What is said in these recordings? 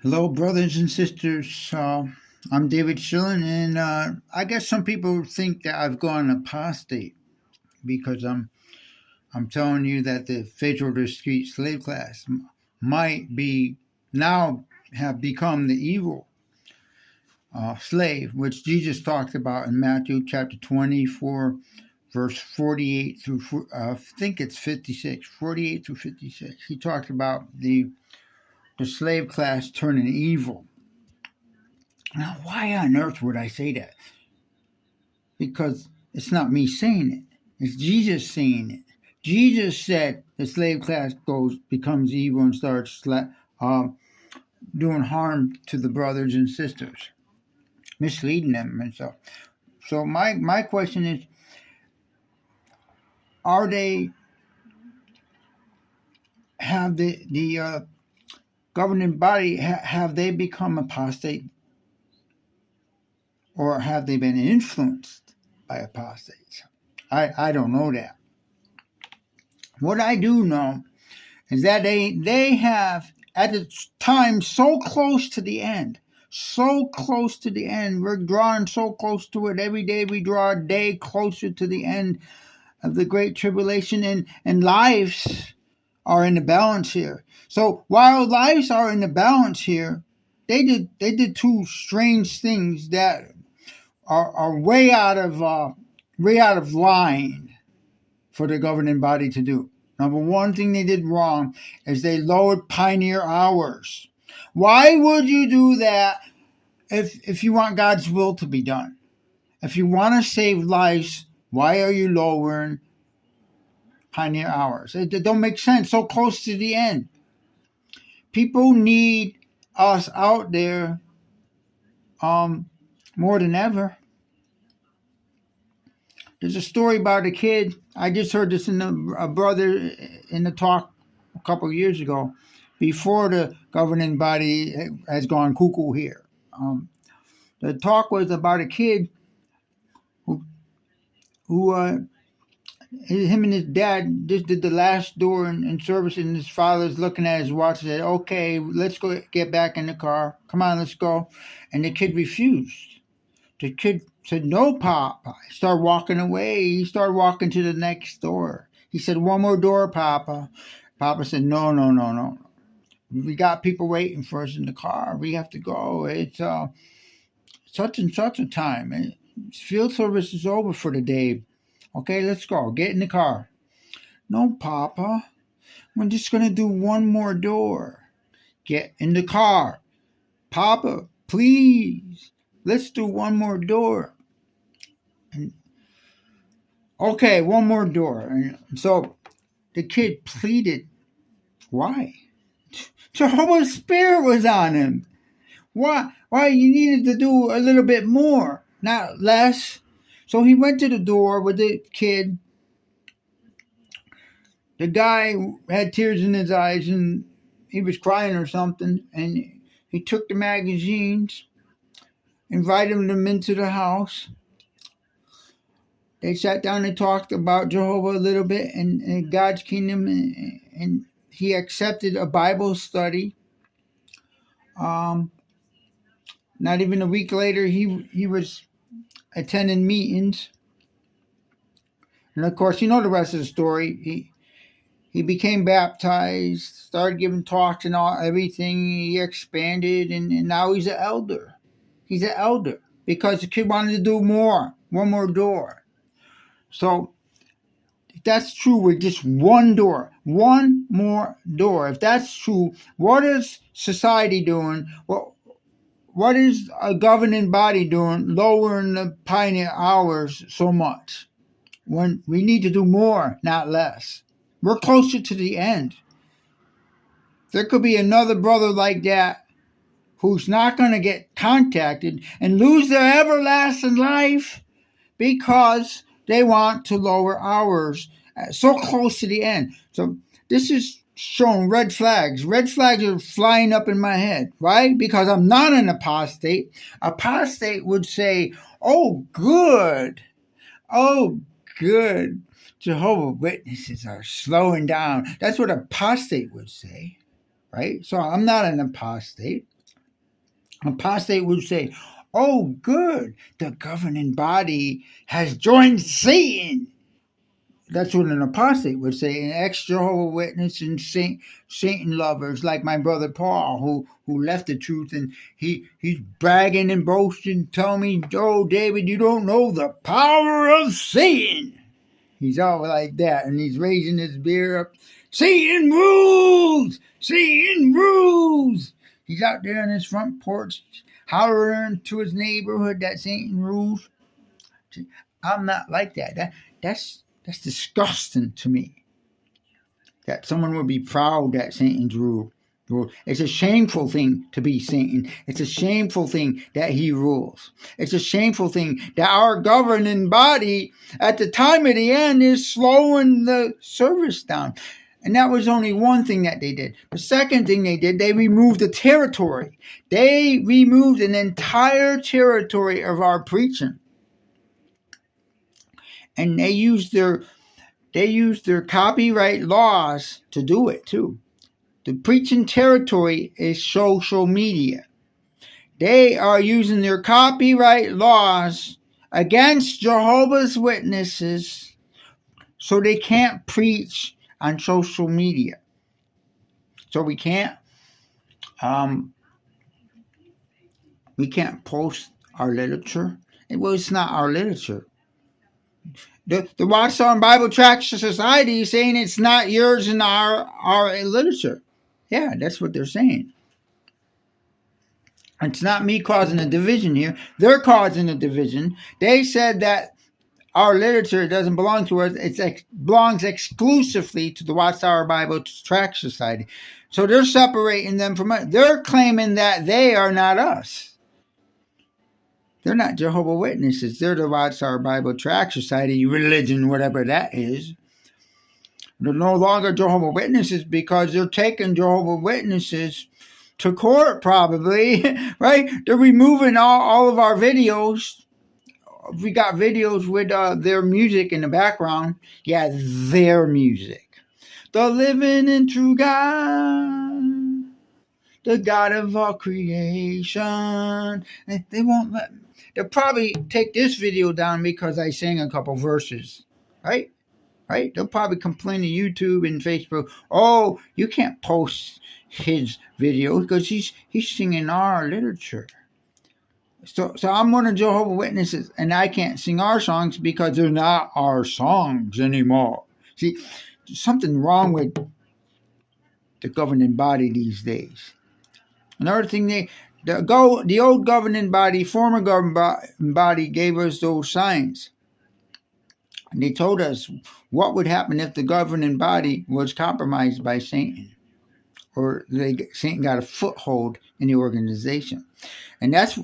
Hello, brothers and sisters. I'm David Schillen, and I guess some people think that I've gone apostate because I'm telling you that the faithful discreet slave class might be now have become the evil slave, which Jesus talked about in Matthew chapter 24, verse 48 through I think it's 56, 48 through 56. He talked about the slave class turning evil. Now, why on earth would I say that? Because it's not me saying it. It's Jesus saying it. Jesus said the slave class becomes evil and starts doing harm to the brothers and sisters, misleading them and stuff. So my question is, are they have the governing body have they become apostate, or have they been influenced by apostates? I don't know that. What I do know is that they have, at the time, so close to the end. So close to the end. We're drawing so close to it. Every day we draw a day closer to the end of the Great Tribulation, and lives are in the balance here. So while lives are in the balance here, they did two strange things that are way out of line for the governing body to do. Number one thing they did wrong is they lowered pioneer hours. Why would you do that if you want God's will to be done? If you want to save lives, why are you lowering pioneer hours? It don't make sense. So close to the end. People need us out there more than ever. There's a story about a kid. I just heard this in a brother in the talk a couple of years ago, before the governing body has gone cuckoo here. The talk was about a kid who him and his dad just did the last door in service, and his father's looking at his watch and said, "Okay, let's go get back in the car. Come on, let's go." And the kid refused. The kid said, "No, Papa." He started walking away. He started walking to the next door. He said, "One more door, Papa." Papa said, "No, no, no, no. We got people waiting for us in the car. We have to go. It's such and such a time. Field service is over for the day. Okay, let's go. Get in the car." "No, Papa. We're just going to do one more door." "Get in the car. Papa, please. Let's do one more door." And, okay, one more door. And so the kid pleaded. Why? Jehovah's Spirit was on him. Why you needed to do a little bit more, not less. So he went to the door with the kid. The guy had tears in his eyes and he was crying or something. And he took the magazines, invited them into the house. They sat down and talked about Jehovah a little bit and God's kingdom, and he accepted a Bible study. Not even a week later, he was attending meetings. And of course, you know the rest of the story. He became baptized, started giving talks and everything. He expanded, and now he's an elder. He's an elder because the kid wanted to do more, one more door. So if that's true with just one door, one more door, if that's true, what is society doing? What is a governing body doing, lowering the pioneer hours so much when we need to do more, not less? We're closer to the end. There could be another brother like that who's not going to get contacted and lose their everlasting life because they want to lower hours so close to the end. So this is showing red flags. Red flags are flying up in my head. Why? Because I'm not an apostate. Apostate would say, "Oh, good. Oh, good. Jehovah Witnesses are slowing down." That's what apostate would say, right? So I'm not an apostate. Apostate would say, "Oh, good, the governing body has joined Satan." That's what an apostate would say. An ex-Jehovah's Witness and Satan lovers, like my brother Paul, who left the truth, and he's bragging and boasting, telling me, "Oh, David, you don't know the power of Satan." He's all like that, and he's raising his beer up. Satan rules! Satan rules! He's out there on his front porch, hollering to his neighborhood that Satan rules. I'm not like that. That's disgusting to me. That someone would be proud that Satan's rule. It's a shameful thing to be Satan. It's a shameful thing that he rules. It's a shameful thing that our governing body at the time of the end is slowing the service down. And that was only one thing that they did. The second thing they did, they removed the territory. They removed an entire territory of our preaching. And they used their copyright laws to do it too. The preaching territory is social media. They are using their copyright laws against Jehovah's Witnesses so they can't preach on social media. So we can't post our literature. Well, it's not our literature. The Watchtower Bible Traction Society is saying it's not yours and our literature. Yeah, that's what they're saying. It's not me causing a division here. They're causing a division. They said that our literature doesn't belong to us. It belongs exclusively to the Watchtower Bible Traction Society. So they're separating them from us. They're claiming that they are not us. They're not Jehovah's Witnesses. They're the Watchtower Bible Traction Society, religion, whatever that is. They're no longer Jehovah's Witnesses because they're taking Jehovah's Witnesses to court, probably, right? They're removing all of our videos. We got videos with their music in the background. Yeah, their music. The living and true God, the God of all creation. They won't let me. They'll probably take this video down because I sang a couple verses, right? Right? They'll probably complain to YouTube and Facebook, "Oh, you can't post his video because he's singing our literature." So I'm one of Jehovah's Witnesses, and I can't sing our songs because they're not our songs anymore. See, there's something wrong with the governing body these days. Another thing, the old governing body, former governing body, gave us those signs. And they told us what would happen if the governing body was compromised by Satan, or Satan got a foothold in the organization. And that's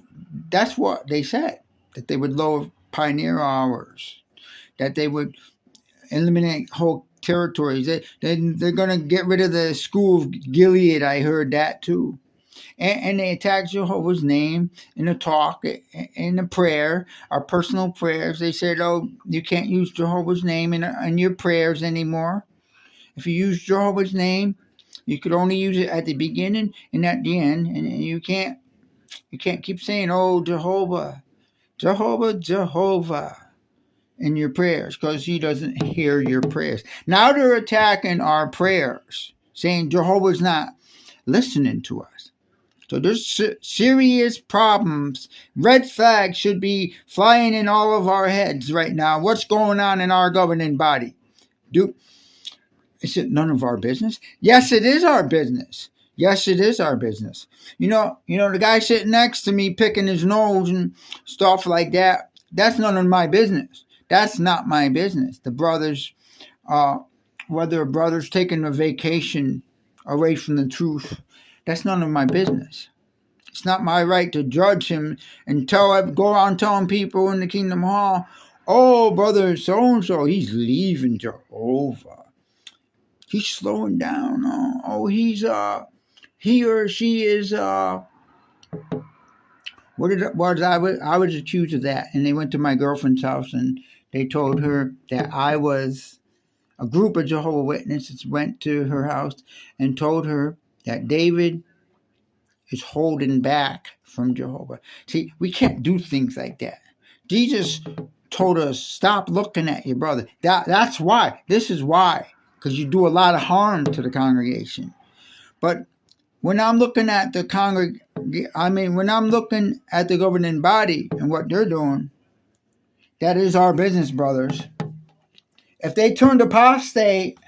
what they said, that they would lower pioneer hours, that they would eliminate whole territories. They're going to get rid of the school of Gilead. I heard that too. And they attacked Jehovah's name in a talk, in a prayer, our personal prayers. They said, "Oh, you can't use Jehovah's name in your prayers anymore. If you use Jehovah's name, you could only use it at the beginning and at the end, and you can't keep saying, 'Oh, Jehovah, Jehovah, Jehovah,' in your prayers, because he doesn't hear your prayers." Now they're attacking our prayers, saying Jehovah's not listening to us. So there's serious problems. Red flags should be flying in all of our heads right now. What's going on in our governing body? Is it none of our business? Yes, it is our business. Yes, it is our business. You know, the guy sitting next to me picking his nose and stuff like that, that's none of my business. That's not my business. The brothers, whether a brother's taking a vacation away from the truth, that's none of my business. It's not my right to judge him and go around telling people in the Kingdom Hall, "Oh, brother so-and-so, he's leaving Jehovah. He's slowing down. Oh, he or she is, I was accused of that." And they went to my girlfriend's house and they told her that a group of Jehovah's Witnesses went to her house and told her that David is holding back from Jehovah. See, we can't do things like that. Jesus told us, stop looking at your brother. That's why. This is why. Because you do a lot of harm to the congregation. But when I'm looking at the when I'm looking at the governing body and what they're doing, that is our business, brothers. If they turned apostate,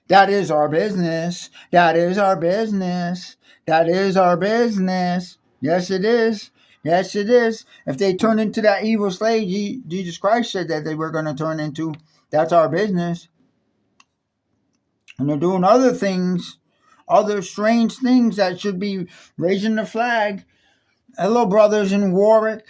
that is our business. That is our business. That is our business. Yes, it is. Yes, it is. If they turn into that evil slave Jesus Christ said that they were going to turn into, that's our business. And they're doing other things, other strange things that should be raising the flag. Hello, brothers in Warrick.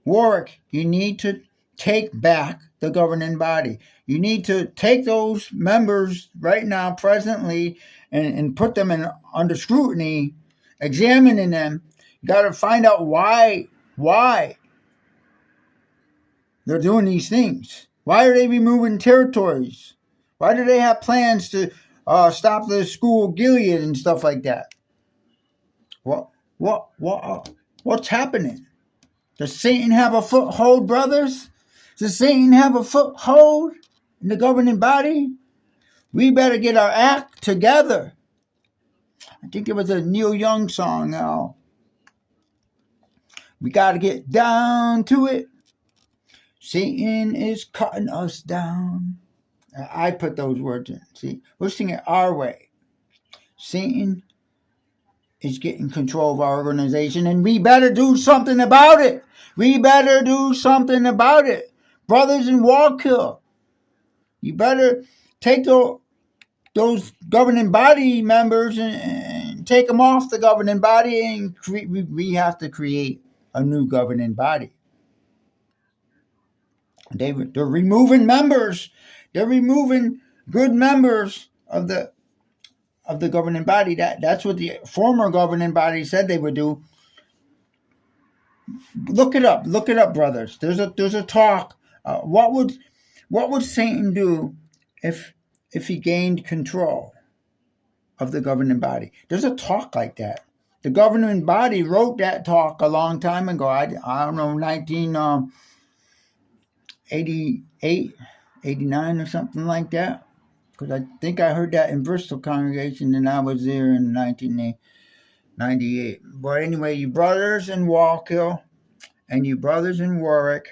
Warrick, you need to take back the governing body. You need to take those members right now, presently, and put them under scrutiny, examining them. You got to find out why they're doing these things. Why are they removing territories? Why do they have plans to stop the school of Gilead and stuff like that? What's happening? Does Satan have a foothold, brothers? Does Satan have a foothold in the governing body? We better get our act together. I think it was a Neil Young song now. We got to get down to it. Satan is cutting us down. I put those words in. See, we're singing it our way. Satan is getting control of our organization, and we better do something about it. We better do something about it. Brothers in Warrick, you better take those governing body members and take them off the governing body, and we have to create a new governing body. They're removing members. They're removing good members of the governing body. That's what the former governing body said they would do. Look it up, brothers. There's a talk. What would Satan do if he gained control of the governing body? There's a talk like that. The governing body wrote that talk a long time ago. I don't know, 1988, 89 or something like that. Because I think I heard that in Bristol congregation, and I was there in 1998. But anyway, you brothers in Wallkill and you brothers in Warrick,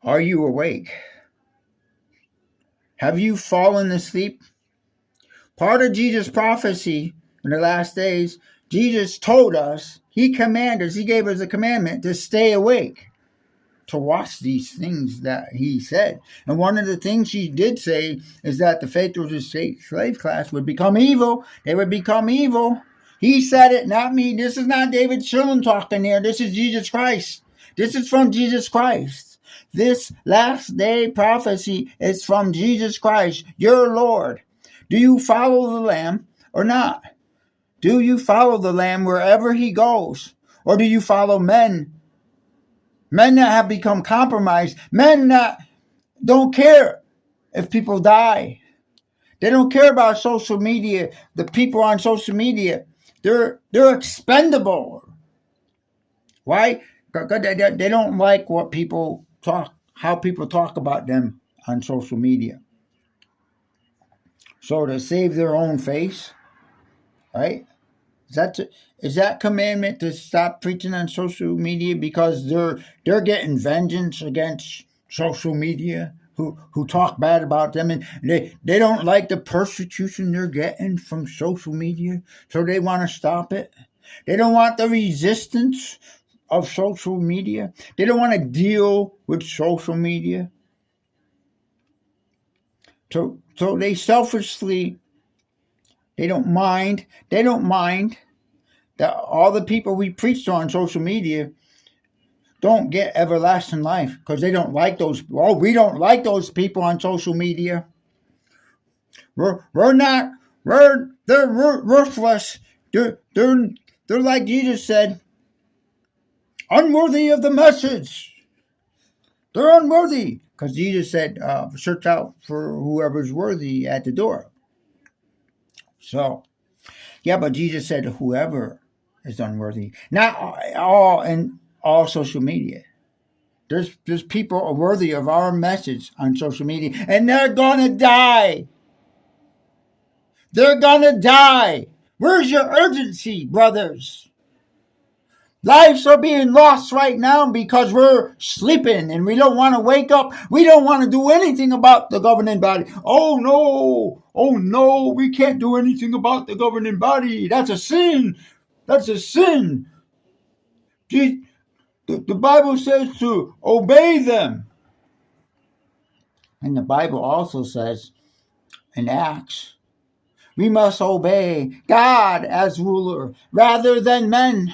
are you awake? Have you fallen asleep? Part of Jesus' prophecy in the last days, Jesus told us, he commanded us, he gave us a commandment to stay awake, to watch these things that he said. And one of the things he did say is that the faithful slave class would become evil. They would become evil. He said it, not me. This is not David Shillen talking here. This is Jesus Christ. This is from Jesus Christ. This last day prophecy is from Jesus Christ, your Lord. Do you follow the Lamb or not? Do you follow the Lamb wherever he goes? Or do you follow men? Men that have become compromised. Men that don't care if people die. They don't care about social media. The people on social media, they're expendable. Why? Because they don't like what people talk, how people talk about them on social media. So to save their own face, right? Is that commandment to stop preaching on social media because they're getting vengeance against social media who talk bad about them, and they don't like the persecution they're getting from social media, so they want to stop it. They don't want the resistance of social media. They don't want to deal with social media. So they selfishly, they don't mind that all the people we preach to on social media don't get everlasting life because they don't like those. Oh, we don't like those people on social media. They're worthless. They're like Jesus said, unworthy of the message. They're unworthy because Jesus said, search out for whoever's worthy at the door. So, yeah, but Jesus said whoever is unworthy. Not all in all social media. There's people worthy of our message on social media, and they're gonna die. They're gonna die. Where's your urgency, brothers? Lives are being lost right now because we're sleeping and we don't want to wake up. We don't want to do anything about the governing body. Oh no, we can't do anything about the governing body. That's a sin. That's a sin. The Bible says to obey them. And the Bible also says in Acts, we must obey God as ruler rather than men.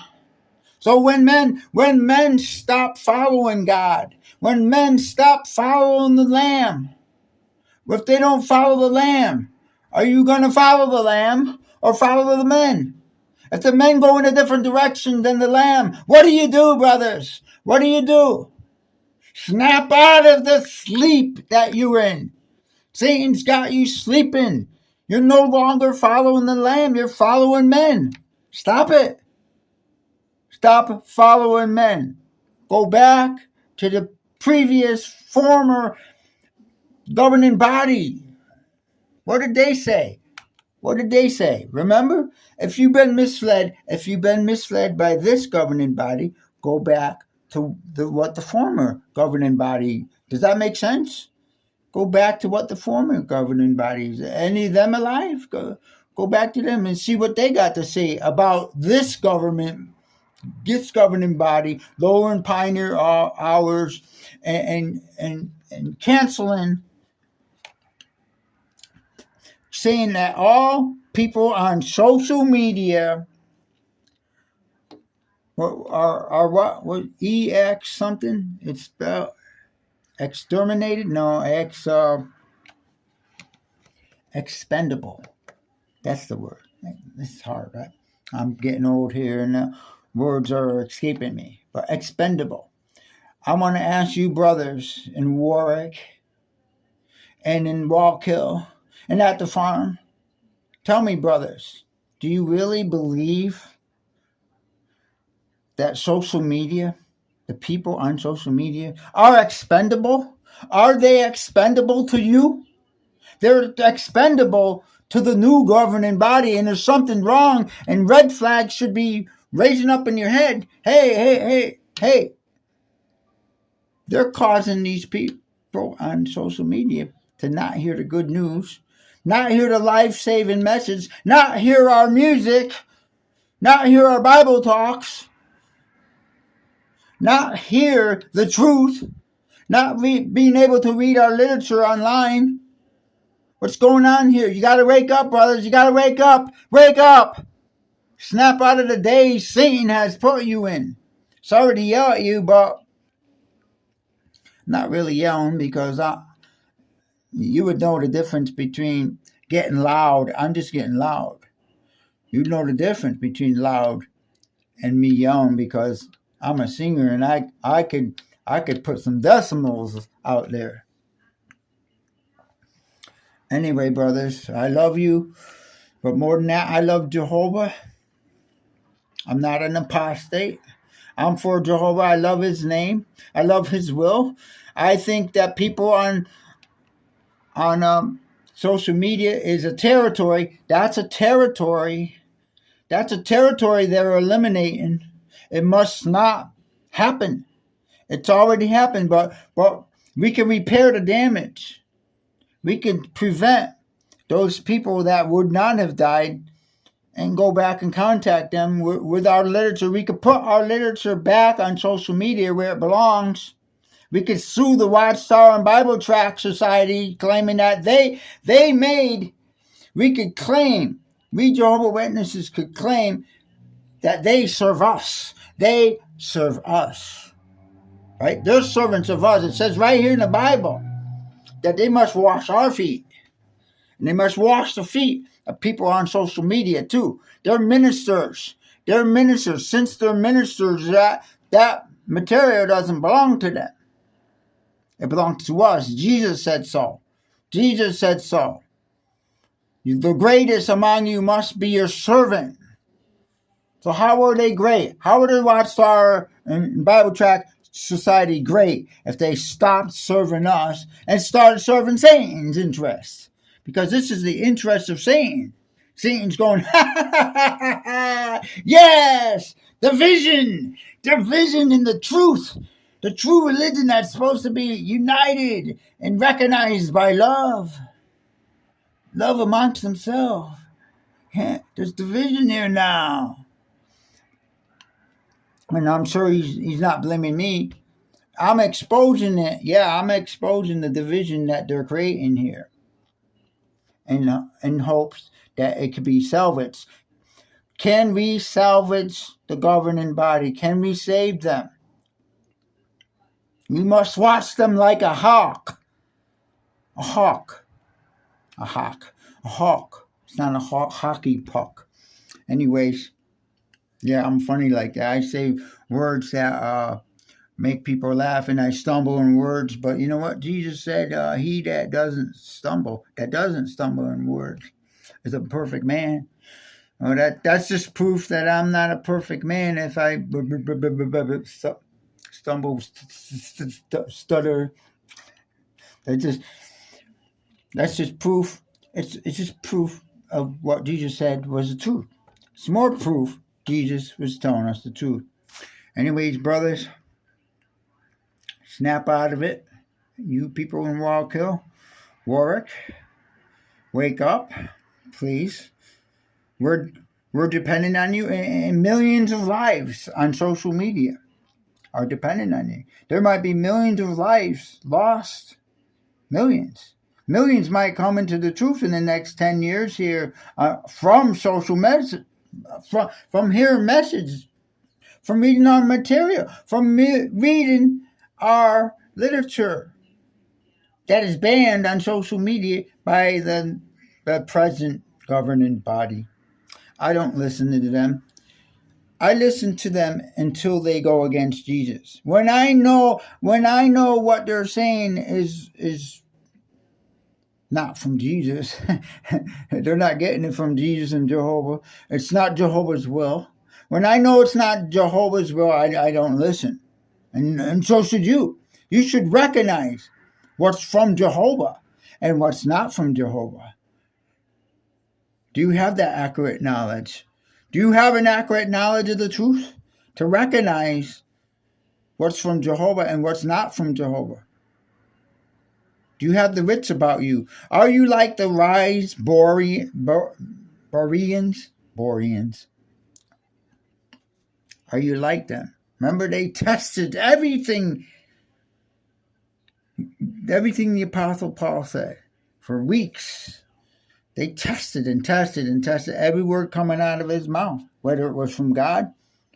So when men stop following God, when men stop following the Lamb, if they don't follow the Lamb, are you going to follow the Lamb or follow the men? If the men go in a different direction than the Lamb, what do you do, brothers? What do you do? Snap out of the sleep that you're in. Satan's got you sleeping. You're no longer following the Lamb. You're following men. Stop it. Stop following men. Go back to the previous former governing body. What did they say? What did they say? Remember? If you've been misled by this governing body, go back to what the former governing body. Does that make sense? Go back to what the former governing bodies. Any of them alive? Go back to them and see what they got to say about this governing body, lowering pioneer hours and canceling, saying that all people on social media are what EX something? It's spelled exterminated? No, expendable. That's the word. It's hard, right? I'm getting old here and words are escaping me. But expendable. I want to ask you, brothers in Warrick and in Wallkill and at the farm, tell me, brothers, do you really believe that social media, the people on social media, are expendable? Are they expendable to you? They're expendable to the new governing body, and there's something wrong, and red flags should be raising up in your head. Hey. They're causing these people on social media to not hear the good news, not hear the life-saving message, not hear our music, not hear our Bible talks, not hear the truth, not being able to read our literature online. What's going on here? You got to wake up, brothers. You got to wake up. Wake up. Snap out of the days Satan has put you in. Sorry to yell at you, but not really yelling because you would know the difference between getting loud. I'm just getting loud. You'd know the difference between loud and me yelling because I'm a singer and I could put some decimals out there. Anyway, brothers, I love you. But more than that, I love Jehovah. I'm not an apostate. I'm for Jehovah. I love his name. I love his will. I think that people on social media is a territory. That's a territory. That's a territory they're eliminating. It must not happen. It's already happened, but we can repair the damage. We can prevent those people that would not have died and go back and contact them with our literature. We could put our literature back on social media where it belongs. We could sue the Watchtower and Bible Tract Society, claiming that they made. We could claim, we Jehovah's Witnesses could claim that they serve us. They serve us. Right? They're servants of us. It says right here in the Bible that they must wash our feet. And they must wash the feet of people on social media too. They're ministers. They're ministers. Since they're ministers, that material doesn't belong to them. It belongs to us. Jesus said so. Jesus said so. The greatest among you must be your servant. So how are they great? How are the Watchtower and Bible Tract Society great if they stopped serving us and started serving Satan's interests? Because this is the interest of Satan. Satan's going, ha ha ha ha ha! Yes! Division in the truth. The true religion that's supposed to be united and recognized by love. Love amongst themselves. Yeah, there's division there now. And I'm sure he's not blaming me. I'm exposing it. Yeah, I'm exposing the division that they're creating here. In hopes that it could be salvaged. Can we salvage the governing body? Can we save them? We must watch them like a hawk. A hawk. A hawk. A hawk. It's not a hockey puck. Anyways, yeah, I'm funny like that. I say words that make people laugh, and I stumble in words. But you know what? Jesus said, he that doesn't stumble in words is a perfect man. Oh, that's just proof that I'm not a perfect man if I stumble, stutter. That's just proof. It's just proof of what Jesus said was the truth. It's more proof Jesus was telling us the truth. Anyways, brothers, snap out of it. You people in Wallkill, Warrick, wake up, please. We're dependent on you, and millions of lives on social media are dependent on you. There might be millions of lives lost. Millions might come into the truth in the next 10 years here from social message, from hearing messages, from reading our material, from reading our literature that is banned on social media by the present governing body. I don't listen to them. I listen to them until they go against Jesus. When I know what they're saying is not from Jesus. They're not getting it from Jesus and Jehovah. It's not Jehovah's will. When I know it's not Jehovah's will, I don't listen. And so should you. You should recognize what's from Jehovah and what's not from Jehovah. Do you have that accurate knowledge? Do you have an accurate knowledge of the truth to recognize what's from Jehovah and what's not from Jehovah? Do you have the wits about you? Are you like the wise Boreans? Are you like them? Remember, they tested everything the Apostle Paul said for weeks. They tested and tested and tested every word coming out of his mouth, whether it was from God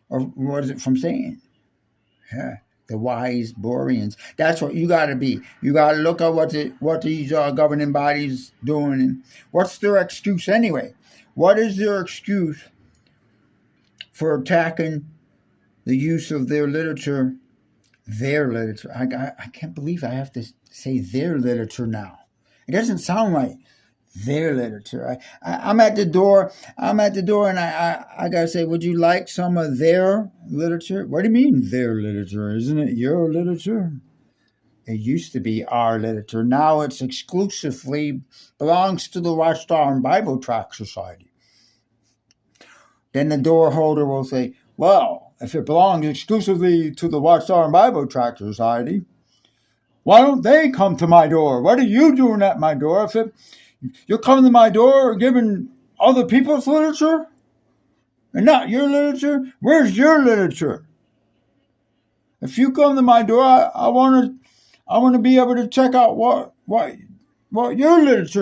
or was it from Satan. Yeah, the wise Boreans. That's what you got to be. You got to look at what these governing bodies doing, and what's their excuse anyway. What is their excuse for attacking the use of their literature? Their literature. I can't believe I have to say their literature now. It doesn't sound right. Their literature. I'm at the door. And I gotta say, would you like some of their literature? What do you mean their literature? Isn't it your literature? It used to be our literature. Now it's exclusively belongs to the Watchtower and Bible Tract Society. Then the door holder will say, well, if it belongs exclusively to the Watchtower and Bible Tract Society, why don't they come to my door? What are you doing at my door? If you're coming to my door giving other people's literature and not your literature, where's your literature? If you come to my door, I want to be able to check out what your literature